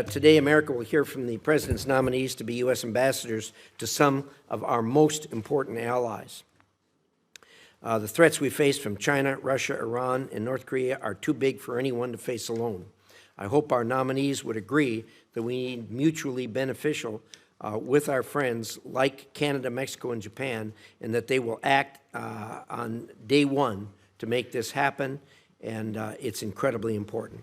Today, America will hear from the President's nominees to be U.S. ambassadors to some of our most important allies. The threats we face from China, Russia, Iran, and North Korea are too big for anyone to face alone. I hope our nominees would agree that we need mutually beneficial with our friends like Canada, Mexico, and Japan, and that they will act on day one to make this happen, and it's incredibly important.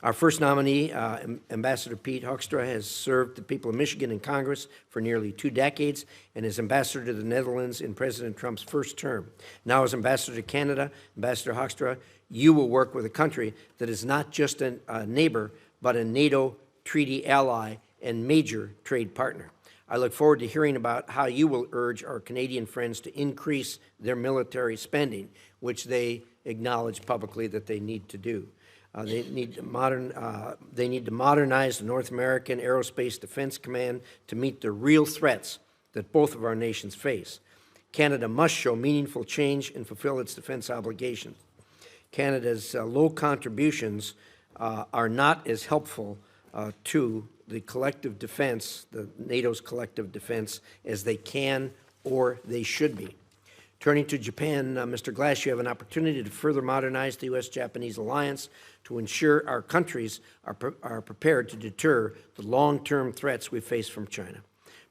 Our first nominee, Ambassador Pete Hoekstra, has served the people of Michigan in Congress for nearly 2 decades and is ambassador to the Netherlands in President Trump's first term. Now as ambassador to Canada, Ambassador Hoekstra, you will work with a country that is not just a neighbor, but a NATO treaty ally and major trade partner. I look forward to hearing about how you will urge our Canadian friends to increase their military spending, which they acknowledge publicly that they need to do. They need to modernize the North American Aerospace Defense Command to meet the real threats that both of our nations face. Canada must show meaningful change and fulfill its defense obligations. Canada's low contributions are not as helpful to the collective defense, the NATO's collective defense, as they can or they should be. Turning to Japan, Mr. Glass, you have an opportunity to further modernize the U.S.-Japanese alliance to ensure our countries are prepared to deter the long-term threats we face from China.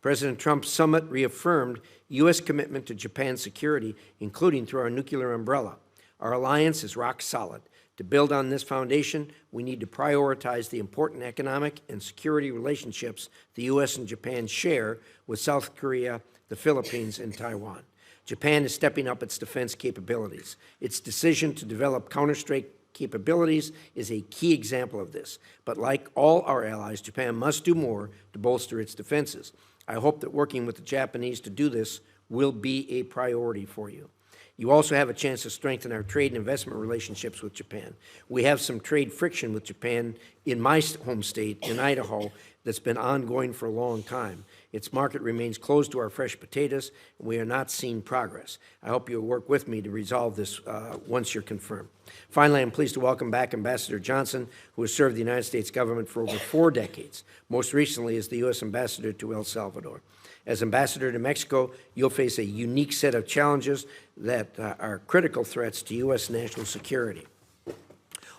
President Trump's summit reaffirmed U.S. commitment to Japan's security, including through our nuclear umbrella. Our alliance is rock solid. To build on this foundation, we need to prioritize the important economic and security relationships the U.S. and Japan share with South Korea, the Philippines, and Taiwan. Japan is stepping up its defense capabilities. Its decision to develop counter-strike capabilities is a key example of this. But like all our allies, Japan must do more to bolster its defenses. I hope that working with the Japanese to do this will be a priority for you. You also have a chance to strengthen our trade and investment relationships with Japan. We have some trade friction with Japan in my home state, in Idaho, that's been ongoing for a long time. Its market remains closed to our fresh potatoes, and we are not seeing progress. I hope you'll work with me to resolve this once you're confirmed. Finally, I'm pleased to welcome back Ambassador Johnson, who has served the United States government for over 4 decades, most recently as the U.S. Ambassador to El Salvador. As ambassador to Mexico, you'll face a unique set of challenges that are critical threats to U.S. national security.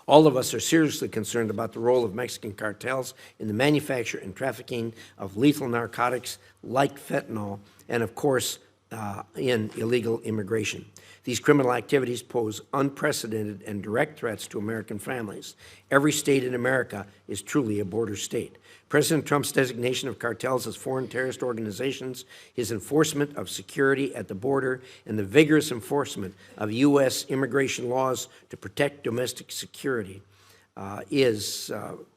All of us are seriously concerned about the role of Mexican cartels in the manufacture and trafficking of lethal narcotics like fentanyl, and of course, in illegal immigration. These criminal activities pose unprecedented and direct threats to American families. Every state in America is truly a border state. President Trump's designation of cartels as foreign terrorist organizations, his enforcement of security at the border, and the vigorous enforcement of U.S. immigration laws to protect domestic security is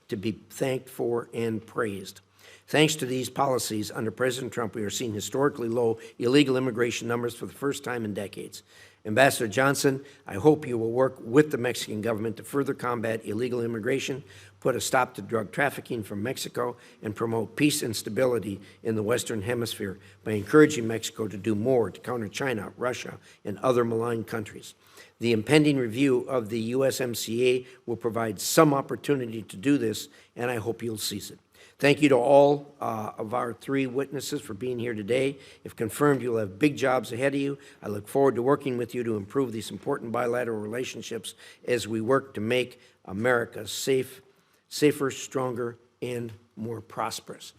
to be thanked for and praised. Thanks to these policies under President Trump, we are seeing historically low illegal immigration numbers for the first time in decades. Ambassador Johnson, I hope you will work with the Mexican government to further combat illegal immigration, put a stop to drug trafficking from Mexico, and promote peace and stability in the Western Hemisphere by encouraging Mexico to do more to counter China, Russia, and other malign countries. The impending review of the USMCA will provide some opportunity to do this, and I hope you'll seize it. Thank you to all of our 3 witnesses for being here today. If confirmed, you'll have big jobs ahead of you. I look forward to working with you to improve these important bilateral relationships as we work to make America safer, stronger, and more prosperous.